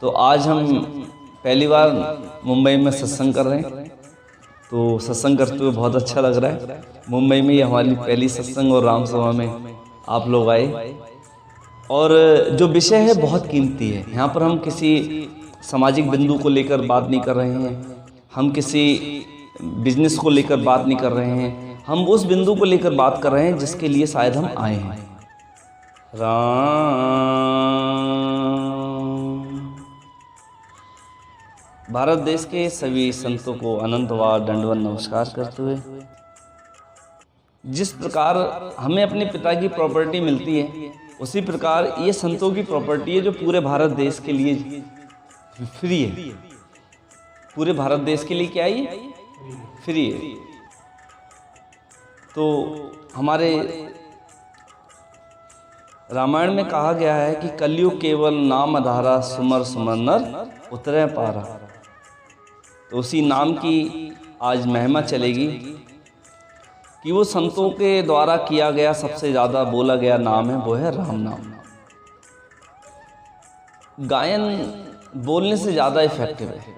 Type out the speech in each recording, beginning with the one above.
तो आज हम पहली बार मुंबई में सत्संग कर रहे हैं, तो सत्संग करते हुए बहुत अच्छा लग रहा है। मुंबई में ये हमारी पहली सत्संग और राम सभा में आप लोग आए, और जो विषय है बहुत कीमती है। यहाँ पर हम किसी सामाजिक बिंदु को लेकर बात नहीं कर रहे हैं, हम किसी बिजनेस को लेकर बात नहीं कर रहे हैं, हम उस बिंदु को लेकर बात कर रहे हैं जिसके लिए शायद हम आए हैं। भारत देश के सभी संतों को अनंतवार दंडवत नमस्कार करते हुए, जिस प्रकार हमें अपने पिता की प्रॉपर्टी मिलती है, उसी प्रकार ये संतों की प्रॉपर्टी है जो पूरे भारत देश के लिए फ्री है। पूरे भारत देश के लिए क्या है? ये फ्री है। तो हमारे रामायण में कहा गया है कि कलयुग केवल नाम आधारा, सुमर सुमर नर उतरे पारा। तो उसी नाम की आज महिमा चलेगी कि वो संतों के द्वारा किया गया सबसे ज़्यादा बोला गया नाम है, वो है राम नाम। गायन बोलने से ज़्यादा इफेक्टिव है,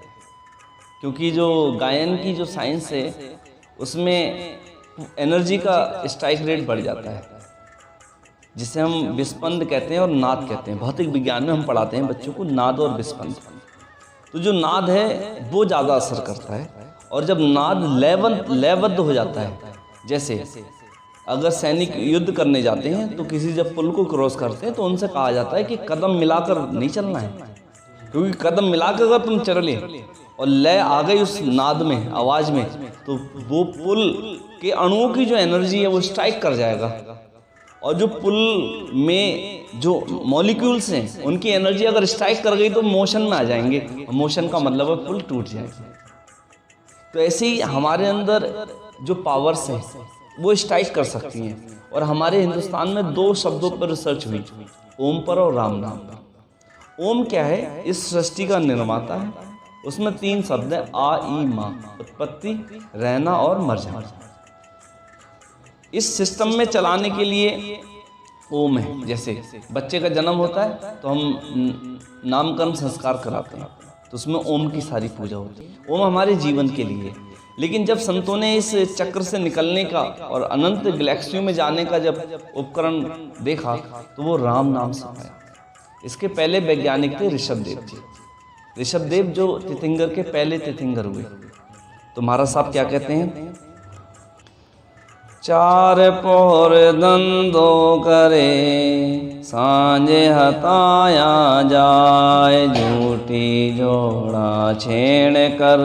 क्योंकि जो गायन की जो साइंस है उसमें एनर्जी का स्ट्राइक रेट बढ़ जाता है, जिसे हम विस्पंद कहते हैं और नाद कहते हैं। भौतिक विज्ञान में हम पढ़ाते हैं बच्चों को नाद और विस्पंद। तो जो नाद है वो ज़्यादा असर करता है, और जब नाद लयबद्ध हो जाता है, जैसे अगर सैनिक युद्ध करने जाते हैं तो किसी जब पुल को क्रॉस करते हैं तो उनसे कहा जाता है कि कदम मिलाकर नहीं चलना है, क्योंकि कदम मिलाकर अगर तुम चले और लय आ गई उस नाद में, आवाज़ में, तो वो पुल के अणुओं की जो एनर्जी है वो स्ट्राइक कर जाएगा, और जो पुल में जो मॉलिक्यूल्स हैं उनकी एनर्जी अगर स्ट्राइक कर गई तो मोशन में आ जाएंगे, और मोशन का मतलब है पुल टूट जाएगा। तो ऐसे ही हमारे अंदर जो पावर्स हैं वो स्ट्राइक कर सकती हैं, और हमारे हिंदुस्तान में 2 शब्दों पर रिसर्च हुई, ओम पर और राम नाम पर। ओम क्या है? इस सृष्टि का निर्माता है। उसमें 3 शब्द हैं, आ ई माँ, उत्पत्ति, रहना और मर जाना। इस सिस्टम में चलाने के लिए ओम है। जैसे बच्चे का जन्म होता है तो हम नामकरण संस्कार कराते हैं, तो उसमें ओम की सारी पूजा होती है। ओम हमारे जीवन के लिए। लेकिन जब संतों ने इस चक्र से निकलने का और अनंत गैलेक्सियों में जाने का जब उपकरण देखा तो वो राम नाम से पाया। इसके पहले वैज्ञानिक थे ऋषभदेव जी। ऋषभदेव जो तीर्थंकर के पहले तीर्थंकर हुए। तो महाराज साहब क्या कहते हैं? 4 पहर धंधो करे, सांझे हताया जाए, झूठी जोड़ा छेड़ कर,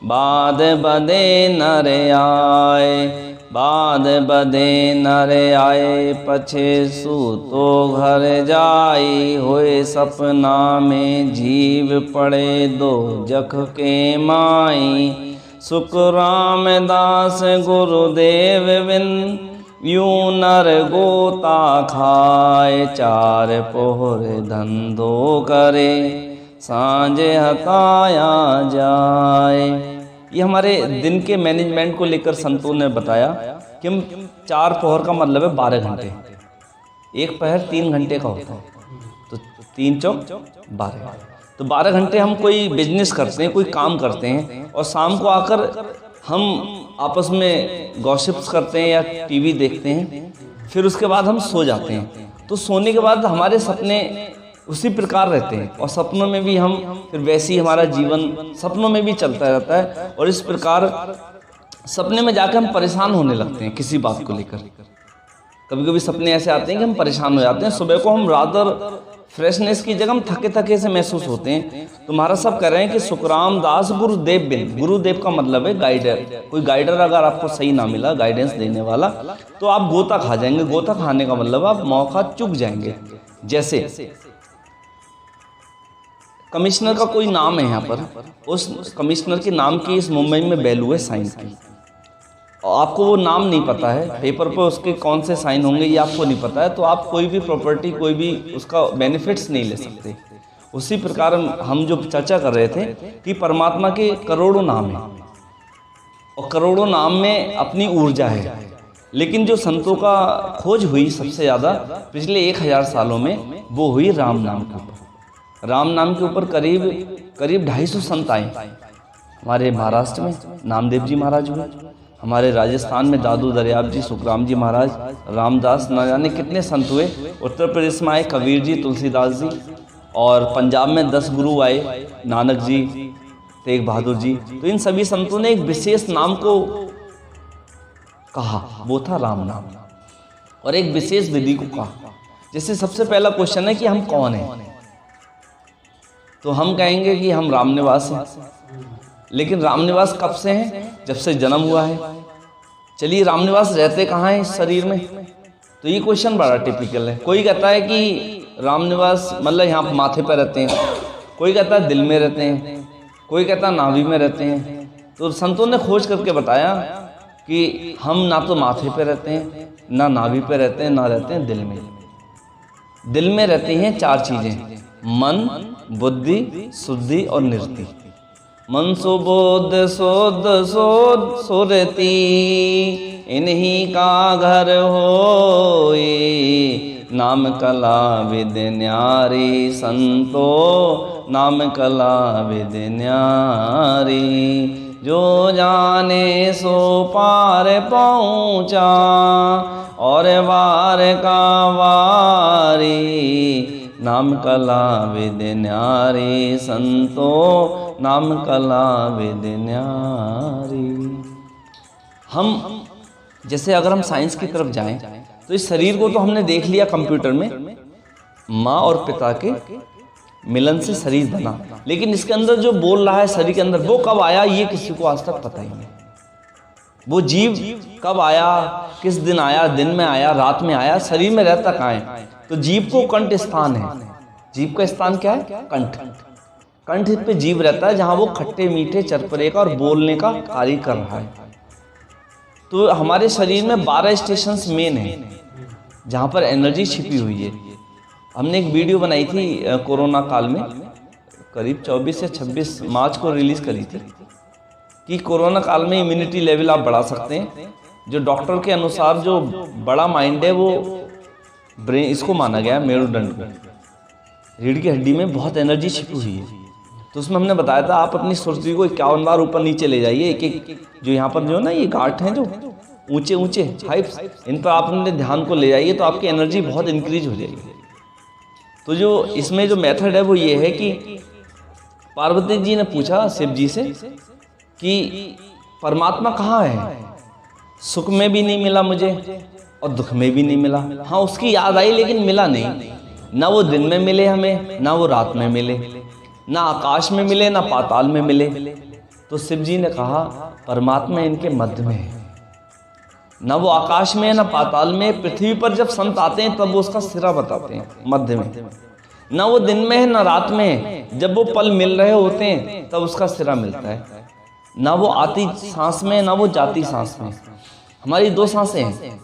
बाद बदे नर आए, बाद बदे नर आए, पछे सूतो घर जाई, होए सपना में जीव पड़े दो जख के माई, सुख रामदास गुरुदेव बिन, यूं नर गोता खाए, 4 पोहर धंधो करे, सांझे हताया जाए। ये हमारे दिन के मैनेजमेंट को लेकर संतों ने बताया कि हम 4 पहर का मतलब है 12 घंटे। एक पहर 3 घंटे का होता है, तो 3 चौक 12। तो 12 घंटे हम कोई बिजनेस करते हैं, कोई काम करते हैं, और शाम को आकर हम आपस में गॉसिप्स करते हैं या टीवी देखते हैं, फिर उसके बाद हम सो जाते हैं। तो सोने के बाद हमारे सपने उसी प्रकार रहते हैं, और सपनों में भी हम फिर वैसे ही हमारा जीवन सपनों में भी चलता रहता है, और इस प्रकार सपने में जाकर हम परेशान होने लगते हैं किसी बात को लेकर। कभी कभी सपने ऐसे आते हैं कि हम परेशान हो जाते हैं। सुबह को हम रादर फ्रेशनेस की जगह हम थके थके से महसूस होते हैं। तो महाराज साहब कह रहे हैं कि सुखराम दास गुरुदेव बिन, गुरुदेव का मतलब है गाइडर। कोई गाइडर अगर आपको सही ना मिला, गाइडेंस देने वाला, तो आप गोता खा जाएंगे। गोता खाने का मतलब आप मौका चूक जाएंगे। जैसे कमिश्नर का कोई नाम है यहाँ पर, उस कमिश्नर के नाम की इस मुंबई में वैल्यू है साइन की, और आपको वो नाम नहीं पता है, पेपर पर उसके कौन से साइन होंगे ये आपको नहीं पता है, तो आप कोई भी प्रॉपर्टी, कोई भी उसका बेनिफिट्स नहीं ले सकते। उसी प्रकार हम जो चर्चा कर रहे थे कि परमात्मा के करोड़ों नाम हैं, और करोड़ों नाम में अपनी ऊर्जा है। लेकिन जो संतों का खोज हुई सबसे ज़्यादा पिछले 1000 सालों में, वो हुई राम नाम के ऊपर। राम नाम के ऊपर करीब 250 संत आए। हमारे महाराष्ट्र में नामदेव जी महाराज हुए, हमारे राजस्थान में दादू दरियाब जी, सुखराम जी महाराज, रामदास, न जाने कितने संत हुए। उत्तर प्रदेश में आए कबीर जी, तुलसीदास जी, और पंजाब में 10 गुरु आए, नानक जी, तेग बहादुर जी। तो इन सभी संतों ने एक विशेष नाम को कहा, वो था राम नाम, और एक विशेष विधि को कहा। जैसे सबसे पहला क्वेश्चन है कि हम कौन हैं, तो हम कहेंगे कि हम रामनिवास हैं। लेकिन रामनिवास कब से हैं? जब से जन्म हुआ है। चलिए, रामनिवास रहते कहाँ हैं इस शरीर में? तो ये क्वेश्चन बड़ा टिपिकल है। कोई कहता है कि रामनिवास मतलब यहाँ माथे पर रहते हैं, कोई कहता है दिल में रहते हैं, कोई कहता है नाभि में रहते हैं। तो संतों ने खोज करके बताया कि हम ना तो माथे पे रहते हैं, ना नाभि पे रहते हैं, ना रहते हैं दिल में। दिल में रहती हैं 4 चीजें, मन, बुद्धि, शुद्धि और निरति। मन सुबोध शोध शोध सुरति, इन्हीं का घर होए। नाम कला विद न्यारी संतो, नाम कला विद न्यारी। जो जाने सो पार पहुँचा, और वार का वारी। नाम कला विद न्यारी संतो, नाम कला विद न्यारी। हम जैसे अगर हम साइंस की तरफ जाएं, तो इस शरीर को तो हमने देख लिया कंप्यूटर में, माँ और पिता के मिलन से शरीर बना, लेकिन इसके अंदर जो बोल रहा है शरीर के अंदर, वो कब आया ये किसी को आज तक पता ही नहीं। वो जीव कब आया, किस दिन आया, दिन में आया, रात में आया, शरीर में रहता कहाँ है? तो जीव को कंठ स्थान है। जीव का स्थान क्या है? कंठ। कंठ पे जीव रहता है, जहां वो खट्टे मीठे चरपरे का और बोलने का कार्य कर रहा है। तो हमारे शरीर में 12 स्टेशंस मेन है, जहां पर एनर्जी छिपी हुई है। हमने एक वीडियो बनाई थी कोरोना काल में, करीब 24 या 26 मार्च को रिलीज करी थी, कि कोरोना काल में इम्यूनिटी लेवल आप बढ़ा सकते हैं। जो डॉक्टर के अनुसार जो बड़ा माइंड है वो ब्रेन, इसको माना गया है मेरुदंड को, रीढ़ की हड्डी में बहुत एनर्जी छिपी हुई है। तो उसमें हमने बताया था आप अपनी सुर्ती को 51 बार ऊपर नीचे ले जाइए। एक एक जो यहाँ पर जो ना ये गांठ हैं जो ऊंचे ऊंचे हाइप्स, इन पर आप अपने ध्यान को ले जाइए, तो आपकी एनर्जी बहुत इंक्रीज हो जाएगी। तो जो इसमें जो मेथड है वो ये है कि पार्वती जी ने पूछा शिव जी से कि परमात्मा कहाँ है? सुख में भी नहीं मिला मुझे और दुख में भी नहीं मिला। हाँ, उसकी याद आई लेकिन मिला नहीं। ना वो दिन में मिले हमें, ना वो रात में मिले, ना आकाश में मिले, ना पाताल में मिले। तो शिव जी ने कहा परमात्मा इनके मध्य में है। ना वो आकाश में है, ना पाताल में। पृथ्वी पर जब संत आते हैं तब वो उसका सिरा बताते हैं, मध्य में। ना वो दिन में है, ना रात में है। जब वो पल मिल रहे होते हैं तब उसका सिरा मिलता है। ना वो आती सांस में, ना वो जाती सांस में। हमारी 2 सांसें हैं।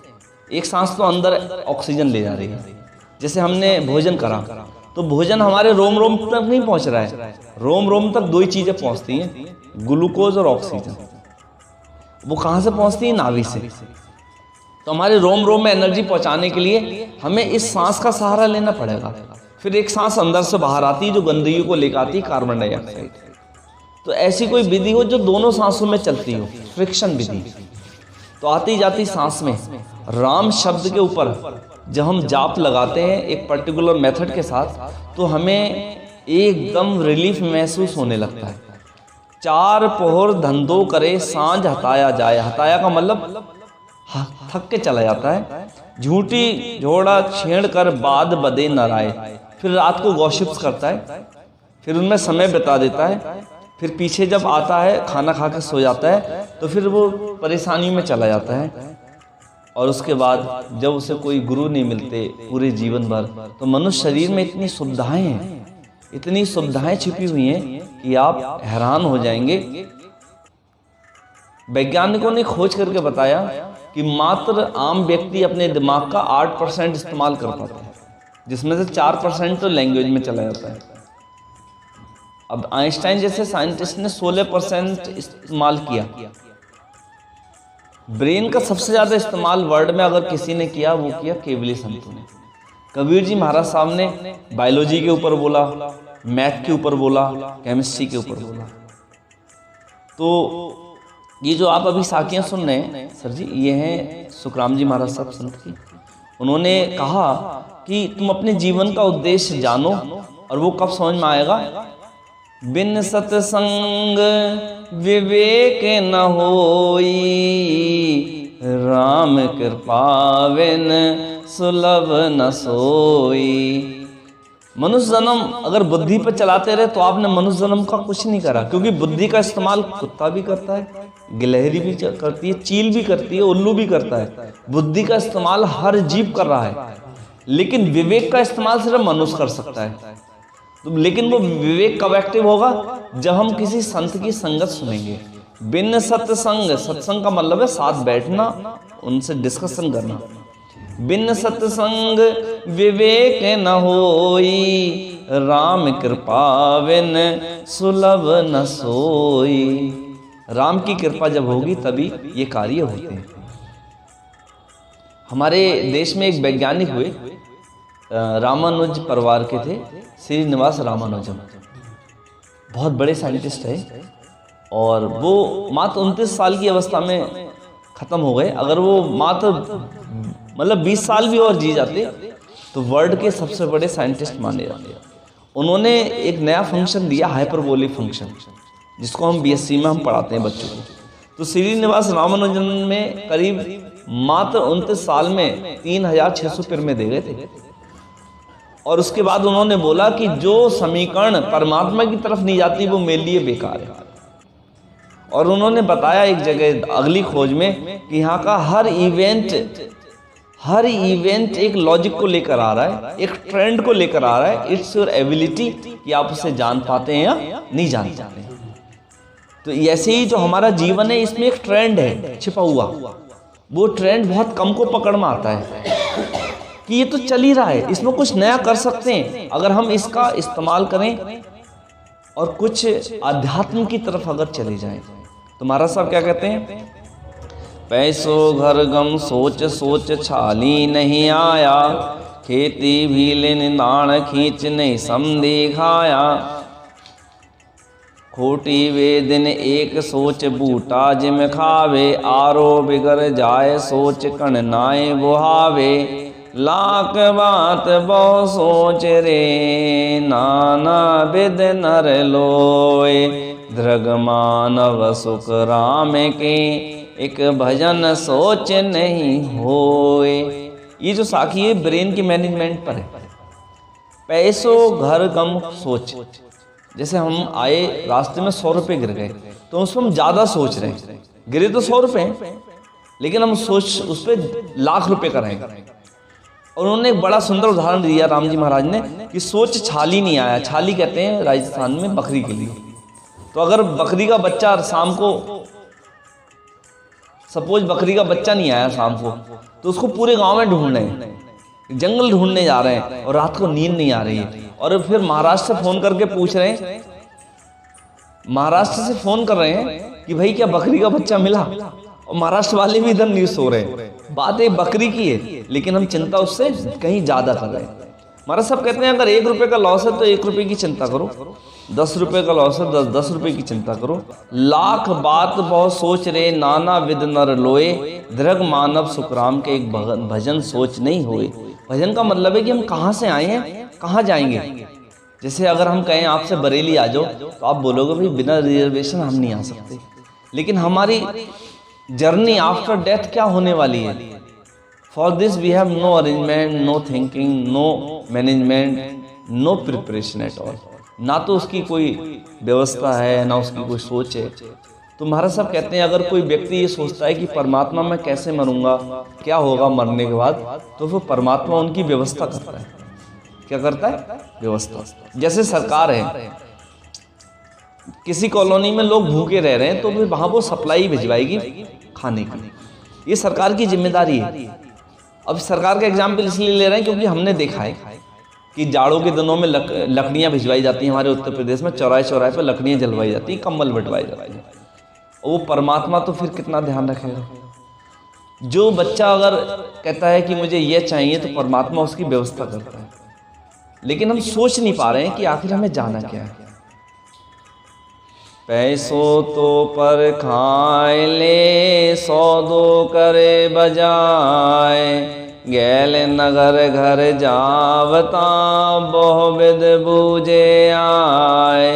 एक सांस तो अंदर ऑक्सीजन ले जा रही है। जैसे हमने भोजन करा तो भोजन हमारे रोम रोम तक नहीं पहुंच रहा है। रोम रोम तक 2 ही चीजें पहुंचती हैं, ग्लूकोज और ऑक्सीजन। वो कहाँ से पहुंचती है? नाभि से। तो हमारे रोम रोम में एनर्जी पहुंचाने के लिए हमें इस सांस का सहारा लेना पड़ेगा। फिर एक सांस अंदर से बाहर आती है जो गंदगी को लेकर आती है, कार्बन डाइऑक्साइड। तो ऐसी कोई विधि हो जो दोनों सांसों में चलती हो, फ्रिक्शन विधि। तो आती जाती सांस में राम शब्द के ऊपर जब हम जाप लगाते हैं एक पर्टिकुलर मेथड के साथ, तो हमें एकदम रिलीफ महसूस होने लगता है। 4 पहर धंधो करे सांझ हताया जाए। हताया का मतलब थक के चला जाता है। झूठी झोड़ा छेड़ कर बाद बदे न राय। फिर रात को गॉसिप्स करता है, फिर उनमें समय बिता देता है। फिर पीछे जब आता है खाना खा के सो जाता है, तो फिर वो परेशानी में चला जाता है। और उसके बाद जब उसे कोई गुरु नहीं मिलते पूरे जीवन भर, तो मनुष्य शरीर में इतनी सुविधाएं हैं, इतनी सुविधाएं छिपी हुई हैं कि आप हैरान हो जाएंगे। वैज्ञानिकों ने खोज करके बताया कि मात्र आम व्यक्ति अपने दिमाग का 8% इस्तेमाल कर पाता है, जिसमें से 4% तो लैंग्वेज में चला जाता है। अब आइंस्टाइन जैसे साइंटिस्ट ने 16% इस्तेमाल किया। ब्रेन का सबसे ज्यादा इस्तेमाल वर्ल्ड में अगर किसी ने किया, वो किया केवली संतों ने। कबीर जी महाराज साहब ने बायोलॉजी के ऊपर बोला, मैथ के ऊपर बोला, केमिस्ट्री के ऊपर बोला। तो ये जो आप अभी साखियाँ सुन रहे हैं सर जी, ये हैं सुखराम जी महाराज साहब संत की। उन्होंने कहा कि तुम अपने जीवन का उद्देश्य जानो, और वो कब समझ में आएगा? बिन सत्संग विवेक न होई, राम कृपा बिन सुलभ न सोई। मनुष्य जन्म अगर बुद्धि पर चलाते रहे तो आपने मनुष्य जन्म का कुछ नहीं करा, क्योंकि बुद्धि का इस्तेमाल कुत्ता भी करता है, गिलहरी भी करती है, चील भी करती है, उल्लू भी करता है। बुद्धि का इस्तेमाल हर जीव कर रहा है, लेकिन विवेक का इस्तेमाल सिर्फ मनुष्य कर सकता है। तो लेकिन वो विवेक कब एक्टिव होगा? जब हम किसी संत की संगत सुनेंगे। बिन सत्संग, सत्संग का मतलब है साथ बैठना, उनसे डिस्कशन करना। बिन सत्संग विवेक न होई, राम कृपा बिन सुलभ न सोई। राम की कृपा जब होगी तभी ये कार्य होते हैं। हमारे देश में एक वैज्ञानिक हुए, रामानुज परिवार के थे, श्रीनिवास रामानुजम। बहुत बड़े साइंटिस्ट है, और वो मात्र 29 साल की अवस्था में खत्म हो गए। अगर वो मात्र मतलब 20 साल भी और जी जाते तो वर्ल्ड के सबसे बड़े साइंटिस्ट माने जाते। उन्होंने एक नया फंक्शन दिया, हाइपरबोलिक फंक्शन, जिसको हम बीएससी में हम पढ़ाते हैं बच्चों को। तो श्रीनिवास रामानुजन में करीब मात्र 29 साल में 3600 पिरमें दे गए थे। और उसके बाद उन्होंने बोला कि जो समीकरण परमात्मा की तरफ नहीं जाती वो मेरे लिए बेकार है। और उन्होंने बताया एक जगह अगली खोज में कि यहाँ का हर इवेंट एक लॉजिक को लेकर आ रहा है, एक ट्रेंड को लेकर आ रहा है। इट्स योर एबिलिटी कि आप उसे जान पाते हैं या नहीं जान पाते हैं। तो ऐसे ही जो हमारा जीवन है, इसमें एक ट्रेंड है छिपा हुआ। वो ट्रेंड बहुत कम को पकड़ में आता है कि ये तो चल ही रहा है, इसमें कुछ नया कर सकते हैं अगर हम इसका इस्तेमाल करें और कुछ अध्यात्म की तरफ अगर चले जाएं। तो महाराज साहब क्या कहते हैं? पैसो घर गम सोच सोच छाली नहीं आया, खेती भी लेन दाण खींच नहीं सम दिखाया। खोटी वे दिन एक सोच बूटा जिम खावे, आरो बिगड़ जाए सोच कण नाए बुहावे। लाख बात बहु सोच रे, नाना विद नर लोए। धृग मानव सुख राम के, एक भजन सोच नहीं होए। ये जो साखी है ब्रेन की मैनेजमेंट पर है। पैसों घर गम सोच, जैसे हम आए रास्ते में 100 रुपये गिर गए तो उसमें हम ज्यादा सोच रहे हैं। गिरे तो 100 रुपये, लेकिन हम सोच उस पर लाख रुपए कराएंगे। और उन्होंने एक बड़ा सुंदर उदाहरण दिया राम जी महाराज ने कि सोच छाली नहीं आया। छाली कहते हैं राजस्थान में बकरी के लिए। तो अगर बकरी का बच्चा शाम को, सपोज बकरी का बच्चा नहीं आया शाम को, तो उसको पूरे गांव में ढूंढ रहे हैं, जंगल ढूंढने जा रहे हैं, और रात को नींद नहीं आ रही है। और फिर महाराष्ट्र से फोन करके पूछ रहे हैं, महाराष्ट्र से फोन कर रहे हैं कि भाई क्या बकरी का बच्चा मिला? और महाराष्ट्र वाले भी इधर नहीं सो रहे। बात एक बकरी की है, लेकिन हम चिंता उससे कहीं ज्यादा कर रहे हैं। महाराज साहब कहते हैं अगर 1 रुपए का लॉस है तो 1 रुपए की चिंता करो, 10 रुपए का लॉस है 10 रुपए की चिंता करो। लाख बात बहुत सोच रे, नाना विद नर लोए। धृग मानव सुखराम के, एक भजन सोच नहीं होए। भजन का मतलब है कि हम कहाँ से आए हैं, कहाँ जाएंगे। जैसे अगर हम कहें आपसे बरेली आ जाओ तो आप बोलोगे भाई बिना रिजर्वेशन हम नहीं आ सकते। लेकिन हमारी जर्नी आफ्टर डेथ क्या होने वाली है? For this we have no arrangement, no thinking, no management, no preparation at all. ना तो उसकी कोई व्यवस्था है, ना उसकी कोई सोच है। तो महाराज साहब कहते हैं अगर कोई व्यक्ति ये सोचता है कि परमात्मा मैं कैसे मरूंगा, क्या होगा मरने के बाद, तो फिर परमात्मा उनकी व्यवस्था करता है। क्या करता है? व्यवस्था। जैसे सरकार है, किसी कॉलोनी में लोग भूखे रह रहे हैं तो फिर वहां वो सप्लाई भिजवाएगी खाने की। ये सरकार की जिम्मेदारी है। अब सरकार का एग्जाम्पल इसलिए ले रहे हैं क्योंकि हमने देखा है कि जाड़ों के दिनों में लकड़ियां भिजवाई जाती हैं। हमारे उत्तर प्रदेश में चौराहे चौराहे पर लकड़ियां जलवाई जाती हैं, कंबल बंटवाए जाते हैं। वो परमात्मा तो फिर कितना ध्यान रखेगा। जो बच्चा अगर कहता है कि मुझे ये चाहिए तो परमात्मा उसकी व्यवस्था करता है। लेकिन हम सोच नहीं पा रहे हैं कि आखिर हमें जाना क्या है। पैसों तो पर खाए ले, सौदो करे बजाए, गैल नगर घर जावता, बहु विध बूझे आए।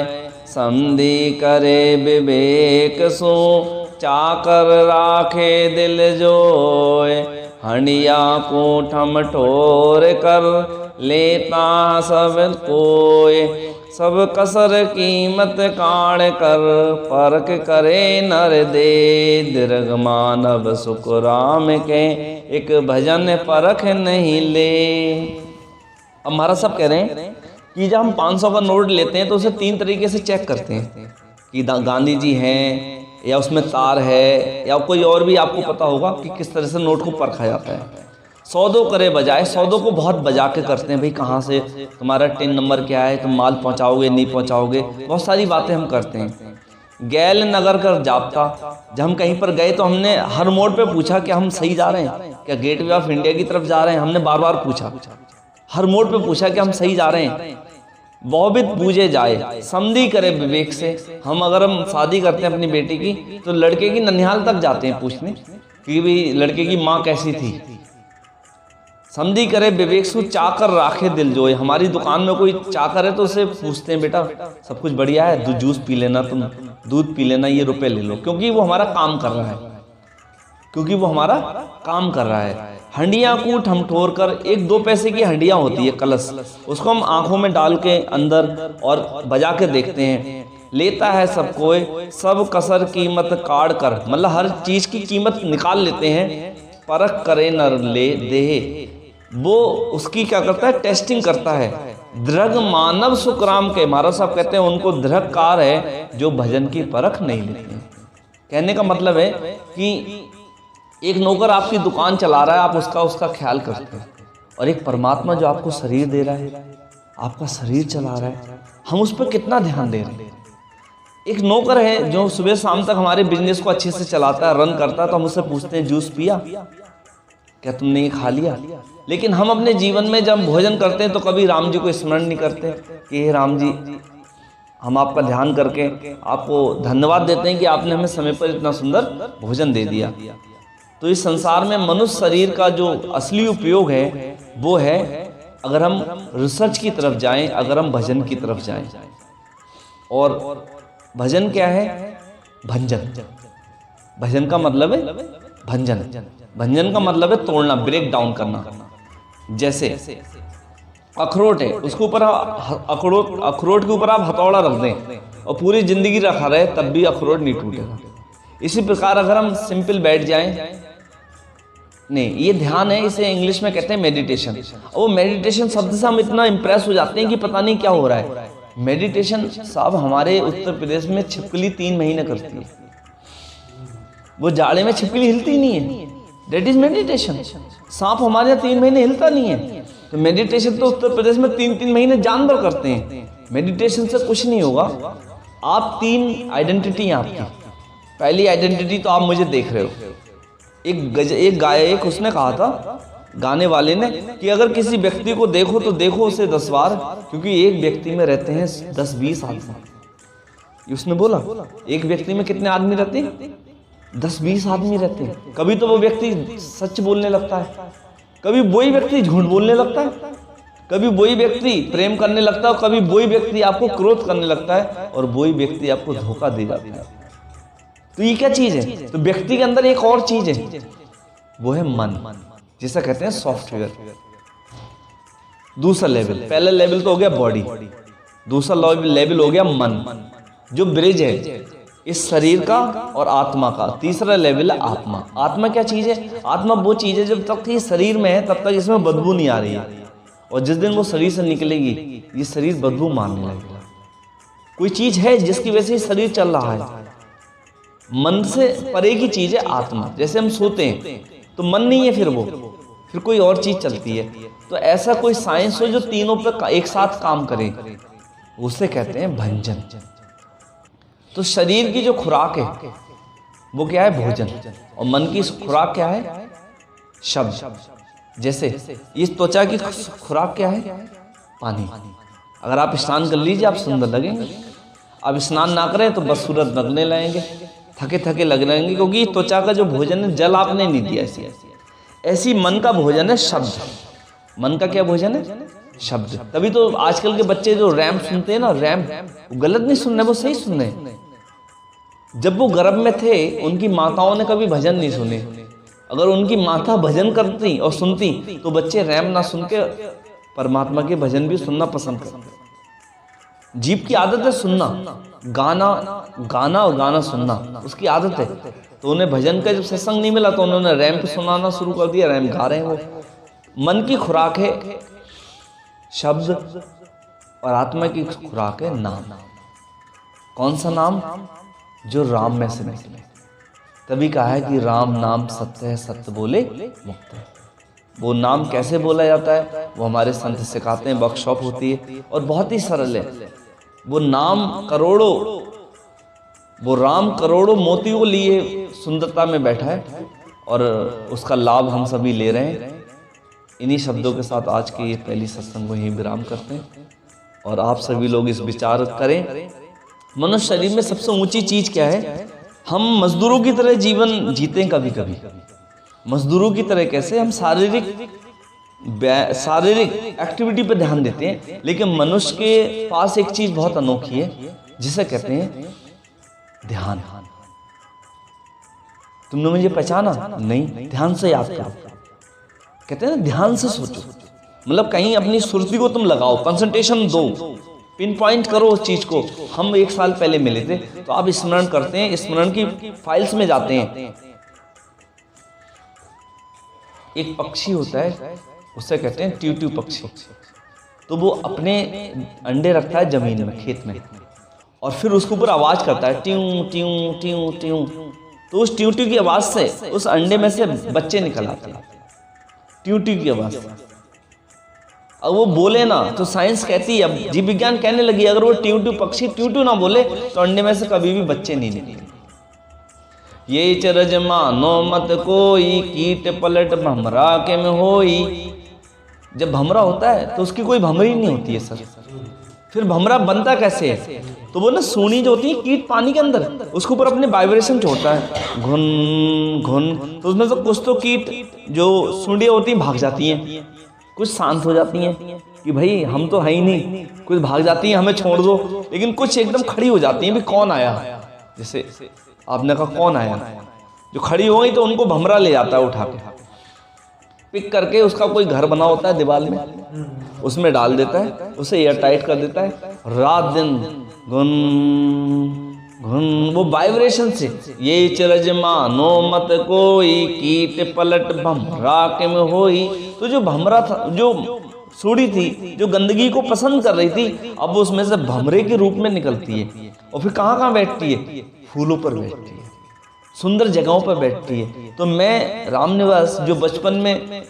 समधी करे विवेक सो, चाकर राखे दिल जोय, हंडिया को ठम ठोर कर, लेता सब कोय। सब कसर कीमत काढ़ कर, परख करे नर दे, दीर्घ मानव सुख राम के, एक भजन परख नहीं ले। अब महाराज साहब कह रहे हैं कि जब हम 500 का नोट लेते हैं तो उसे 3 तरीके से चेक करते हैं कि गांधी जी हैं, या उसमें तार है, या कोई और भी आपको पता होगा कि किस तरह से नोट को परखा जाता है। सौदों करे बजाय, सौदों को बहुत बजा के करते हैं, भाई कहाँ से तुम्हारा टिन नंबर क्या है, तुम माल पहुँचाओगे नहीं पहुँचाओगे, बहुत सारी बातें हम करते हैं। गैल नगर कर जापता, जब हम कहीं पर गए तो हमने हर मोड़ पे पूछा कि हम सही जा रहे हैं, क्या गेटवे ऑफ इंडिया की तरफ जा रहे हैं, हमने बार बार पूछा, हर मोड़ पे पूछा कि हम सही जा रहे हैं। बहुविध पूजे जाए, समधी करे विवेक से, हम अगर हम शादी करते हैं अपनी बेटी की तो लड़के की ननिहाल तक जाते हैं पूछने कि भाई लड़के की माँ कैसी थी। समधी करे विवेक सु, चाकर राखे दिल जोए, हमारी दुकान में कोई चाकर है तो उसे पूछते हैं बेटा सब कुछ बढ़िया है, दूध जूस पी लेना, तुम दूध पी लेना, ये रुपए ले लो, क्योंकि वो हमारा काम कर रहा है, क्योंकि वो हमारा काम कर रहा है। हंडिया कूट हम ठोर कर, 1-2 पैसे की हंडिया होती है कलश, उसको हम आंखों में डाल के अंदर और बजा के देखते हैं। लेता है सब कोई, सब कसर कीमत काढ़ कर, मतलब हर चीज की कीमत निकाल लेते हैं। परख करे नर ले देह, वो उसकी क्या करता है, टेस्टिंग करता है। दृढ़ मानव सुखराम के, महाराज साहब कहते हैं उनको दृढ़कार है जो भजन की परख नहीं लेते। कहने का मतलब है कि एक नौकर आपकी दुकान चला रहा है, आप उसका ख्याल करते हैं, और एक परमात्मा जो आपको शरीर दे रहा है, आपका शरीर चला रहा है, हम उस पर कितना ध्यान दे रहे हैं। एक नौकर है जो सुबह शाम तक हमारे बिजनेस को अच्छे से चलाता है, रन करता है, तो हम उससे पूछते हैं जूस पिया, क्या तुमने ये खा लिया। लेकिन हम अपने जीवन में जब भोजन करते हैं तो कभी राम जी को स्मरण नहीं करते कि हे राम जी, हम आपका ध्यान करके आपको धन्यवाद देते हैं कि आपने हमें समय पर इतना सुंदर भोजन दे दिया। तो इस संसार में मनुष्य शरीर का जो असली उपयोग है वो है, अगर हम रिसर्च की तरफ जाएं, अगर हम भजन की तरफ जाएं। और भजन क्या है, भंजन। भजन का मतलब है भंजन, भंजन का मतलब है तोड़ना, ब्रेक डाउन करना। जैसे अखरोट है, उसके ऊपर अखरोट के ऊपर आप हथौड़ा रख दें और पूरी जिंदगी रखा रहे तब भी अखरोट नहीं टूटेगा। इसी प्रकार अगर हम सिंपल बैठ जाएं, नहीं ये ध्यान है, इसे इंग्लिश में कहते हैं मेडिटेशन। और वो मेडिटेशन शब्द से हम इतना इंप्रेस हो जाते हैं कि पता नहीं क्या हो रहा है। मेडिटेशन साहब हमारे उत्तर प्रदेश में छिपकली 3 महीने करती है, वो जाड़े में छिपकली हिलती नहीं है, दैट इज मेडिटेशन। सांप हमारे यहाँ 3 महीने हिलता नहीं है, तो मेडिटेशन तो उत्तर प्रदेश में 3-3 महीने जानवर करते हैं। मेडिटेशन से कुछ नहीं होगा। आप 3 आइडेंटिटी हैं आपकी। पहली आइडेंटिटी तो आप मुझे देख रहे हो। एक गायक उसने कहा था, गाने वाले ने, कि अगर किसी व्यक्ति को देखो तो देखो उसे 10 बार, क्योंकि एक व्यक्ति में रहते हैं 10-20 आदमी। उसने बोला एक व्यक्ति में कितने आदमी रहते हैं, 10-20 आदमी रहते हैं। कभी तो वो व्यक्ति सच बोलने लगता है, कभी वही व्यक्ति झूठ बोलने लगता है, कभी वही व्यक्ति प्रेम करने लगता है, कभी वही व्यक्ति आपको क्रोध करने लगता है, और वही व्यक्ति आपको धोखा दे जाता है। तो ये क्या चीज है, तो व्यक्ति के अंदर एक और चीज है, वो है मन, जिसे कहते हैं सॉफ्टवेयर। दूसरा लेवल, पहला लेवल तो हो गया बॉडी, दूसरा लेवल हो गया मन, जो ब्रिज है इस शरीर का और आत्मा का। तीसरा लेवल है आत्मा। आत्मा क्या चीज है, आत्मा वो चीज है जब तक ये शरीर में है तब तक इसमें बदबू नहीं आ रही है, और जिस दिन वो शरीर से निकलेगी ये शरीर बदबू मारने लगेगा। कोई चीज है जिसकी वजह से शरीर चल रहा है। मन से परे की चीज है आत्मा। जैसे हम सोते हैं तो मन नहीं है, फिर कोई और चीज चलती है। तो ऐसा कोई साइंस हो जो तीनों पर एक साथ काम करे, उसे कहते हैं भंजन। तो शरीर की जो खुराक है वो क्या है, भोजन, और मन की खुराक क्या है, शब्द। जैसे इस त्वचा की खुराक क्या है, पानी। अगर आप स्नान कर लीजिए आप सुंदर लगेंगे, आप स्नान ना करें तो बदसूरत लगने लगेंगे, थके थके लग रहेंगे, क्योंकि त्वचा का जो भोजन है जल आपने नहीं दिया। ऐसी मन का भोजन है शब्द। मन का क्या भोजन है? शब्द। तभी तो आजकल के बच्चे जो रैम सुनते हैं ना, रैम, वो गलत नहीं सुन रहे, वो सही सुन रहे हैं। जब वो गर्भ में थे उनकी माताओं ने कभी भजन नहीं सुने। अगर उनकी माता भजन करती और सुनती तो बच्चे रैम ना सुन के परमात्मा के भजन भी सुनना पसंद करते। जीभ की आदत है सुनना, गाना गाना और गाना सुनना उसकी आदत है। तो उन्हें भजन का जब सत्संग नहीं मिला तो उन्होंने रैम पे सुनाना शुरू कर दिया, रैम गा रहे हैं वो। मन की खुराक है शब्द और आत्मा की खुराक है नाम। कौन सा नाम? जो राम में से निकले। तभी कहा है कि राम नाम सत्य है, सत्य बोले मुक्त है। वो नाम कैसे बोला जाता है वो हमारे संत सिखाते हैं, वर्कशॉप होती है और बहुत ही सरल है। वो नाम करोड़ों, वो राम करोड़ों मोतियों को लिए सुंदरता में बैठा है और उसका लाभ हम सभी ले रहे हैं। इन्हीं शब्दों के साथ आज के ये पहली सत्संग को यहीं विराम करते हैं और आप सभी लोग इस विचार करें, मनुष्य शरीर में सबसे ऊंची चीज क्या है? हम मजदूरों की तरह जीवन जीते हैं कभी कभी। मजदूरों की तरह कैसे? हम शारीरिक एक्टिविटी पर ध्यान देते हैं, लेकिन मनुष्य के पास एक चीज बहुत अनोखी है जिसे कहते हैं ध्यान। तुमने मुझे पहचाना? नहीं, ध्यान से याद करो। कहते हैं ना ध्यान से सोचो, मतलब कहीं अपनी सुरती को तुम लगाओ, कंसंट्रेशन दो, पिन पॉइंट करो उस चीज को। हम 1 साल पहले मिले थे तो आप स्मरण करते हैं, स्मरण की फाइल्स में जाते हैं। एक पक्षी होता है उससे कहते हैं ट्यू ट्यू पक्षी। तो वो अपने अंडे रखता है जमीन में, खेत में, और फिर उसके ऊपर आवाज करता है ट्यू ट्यू ट्यू ट्यू। तो उस ट्यू ट्यू की आवाज से उस अंडे में से बच्चे निकल आते हैं, ट्यू ट्यू की आवाज से। अब वो बोले ना तो साइंस कहती है, अब जीव विज्ञान कहने लगी, अगर वो ट्यू ट्यू पक्षी ट्यू ट्यू ना बोले तो अंडे में से कभी भी बच्चे नहीं निकले। ये चरज मानो मत कोई, कीट पलट भमरा के में होई। जब भमरा होता है तो उसकी कोई भमरी नहीं होती है सर। फिर भमरा बनता कैसे है? तो वो ना सूनी जो होती है कीट पानी के अंदर, उसके ऊपर अपने वाइब्रेशन छोड़ता है, घुन घुन, तो उसमें से कुछ तो कीट जो सूंडियाँ होती हैं भाग जाती हैं, कुछ शांत हो जाती हैं कि भाई हम तो है ही नहीं, कुछ भाग जाती हैं हमें छोड़ दो, लेकिन कुछ एकदम खड़ी हो जाती हैं भी कौन आया। जैसे आपने कहा कौन आया, जो खड़ी हो गई तो उनको भमरा ले जाता है उठा के, पिक करके उसका कोई घर बना होता है दीवार में, उसमें डाल देता है, उसे एयर टाइट कर देता है, रात दिन घुन घुन वो वाइब्रेशन से। ये चरज मानो मत कोई, कीट पलट भमरा के में होई। तो जो भमरा था, जो सूढ़ी थी, जो गंदगी को पसंद कर रही थी, अब उसमें से भमरे के रूप में निकलती है और फिर कहाँ कहाँ बैठती है? फूलों पर बैठती है, सुंदर जगहों पर बैठती है। तो मैं रामनिवास जो बचपन में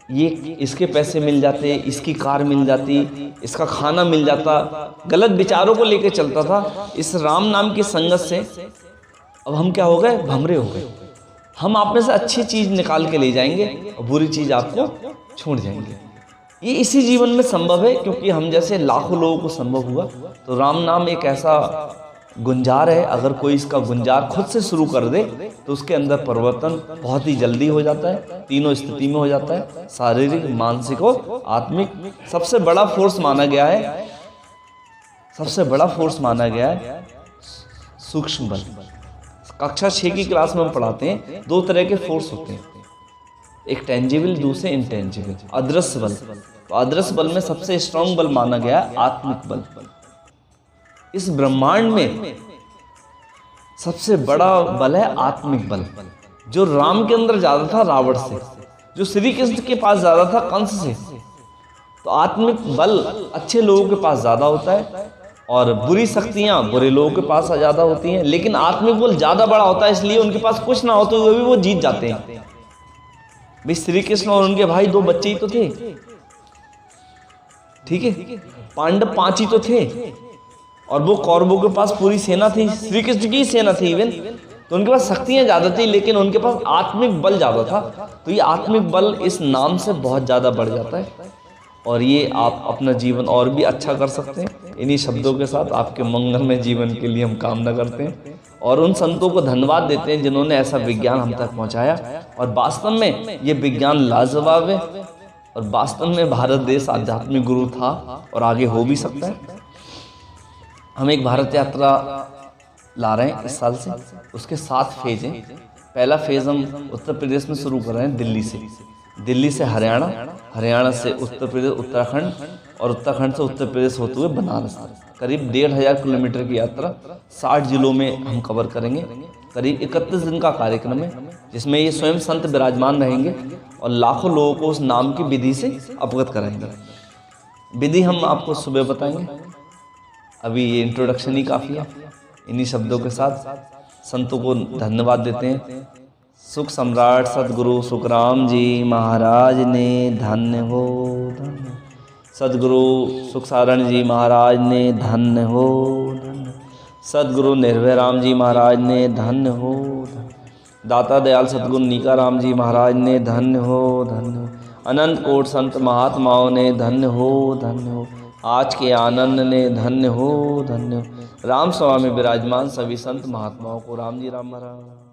ये इसके पैसे मिल जाते, इसकी कार मिल जाती, इसका खाना मिल जाता, गलत विचारों को लेकर चलता था, इस राम नाम की संगत से अब हम क्या हो गए? भमरे हो गए। हम आप में से अच्छी चीज निकाल के ले जाएंगे और बुरी चीज आपको छोड़ जाएंगे। ये इसी जीवन में संभव है क्योंकि हम जैसे लाखों लोगों को संभव हुआ। तो राम नाम एक ऐसा गुंजार है, अगर कोई इसका गुंजार खुद से शुरू कर दे तो उसके अंदर परिवर्तन बहुत ही जल्दी हो जाता है, तीनों स्थिति में हो जाता है, शारीरिक, मानसिक और आत्मिक। सबसे बड़ा फोर्स माना गया है, सबसे बड़ा फोर्स माना गया है सूक्ष्म बल। कक्षा 6 की क्लास में हम पढ़ाते हैं 2 तरह के फोर्स होते हैं, एक टेंजिबल, दूसरे इनटेंजिबल, अदृश्य बल। तो अदृश्य बल में सबसे स्ट्रांग बल माना गया आत्मिक बल। इस ब्रह्मांड में सबसे बड़ा बल है आत्मिक बल, जो राम के अंदर ज्यादा था रावण से, जो श्री कृष्ण के पास ज्यादा था कंस से। तो आत्मिक बल अच्छे लोगों के पास ज्यादा होता है और बुरी शक्तियां बुरे लोगों के पास ज्यादा होती हैं, लेकिन आत्मिक बल ज्यादा बड़ा होता है, इसलिए उनके पास कुछ ना होते हुए भी वो जीत जाते हैं। भाई श्री कृष्ण और उनके भाई 2 बच्चे ही तो थे, ठीक है, पांडव 5 ही तो थे और वो कौरवों के पास पूरी सेना थी, श्री कृष्ण की सेना थी इवन। तो उनके पास शक्तियां ज्यादा थी लेकिन उनके पास आत्मिक बल ज्यादा था। तो ये आत्मिक बल इस नाम से बहुत ज्यादा बढ़ जाता है और ये आप अपना जीवन और भी अच्छा कर सकते हैं। इन्हीं शब्दों के साथ आपके मंगलमय जीवन के लिए हम कामना करते हैं और उन संतों को धन्यवाद देते हैं जिन्होंने ऐसा विज्ञान हम तक पहुंचाया। और वास्तव में ये विज्ञान लाजवाब है और वास्तव में भारत देश आध्यात्मिक गुरु था और आगे हो भी सकता है। हम एक भारत यात्रा ला रहे हैं इस साल से, उसके 7 फेज हैं। पहला फेज हम उत्तर प्रदेश में शुरू कर रहे हैं, दिल्ली से हरियाणा, हरियाणा से उत्तर प्रदेश, उत्तराखंड और उत्तराखंड से उत्तर प्रदेश होते हुए बनारस। करीब 1500 किलोमीटर की यात्रा 60 जिलों में हम कवर करेंगे। करीब 31 दिन का कार्यक्रम है जिसमें ये स्वयं संत विराजमान रहेंगे और लाखों लोगों को उस नाम की विधि से अवगत कराएंगे। विधि हम आपको सुबह बताएंगे, अभी ये इंट्रोडक्शन ही काफ़ी है। इन्हीं शब्दों के साथ संतों को धन्यवाद देते हैं। सुख सम्राट सदगुरु सुखराम जी महाराज ने धन्य हो, धन्य। सदगुरु सुख सारण जी महाराज ने धन्य हो, धन्य। सदगुरु निर्भय राम जी महाराज ने धन्य हो, धन्य। दाता दयाल सदगुरु नीका राम जी महाराज ने धन्य हो, धन्य हो। अनंत कोट संत महात्माओं ने धन्य हो, धन्य हो। आज के आनंद ने धन्य हो, धन्य हो। राम स्वामी विराजमान सभी संत महात्माओं को राम जी राम महाराज।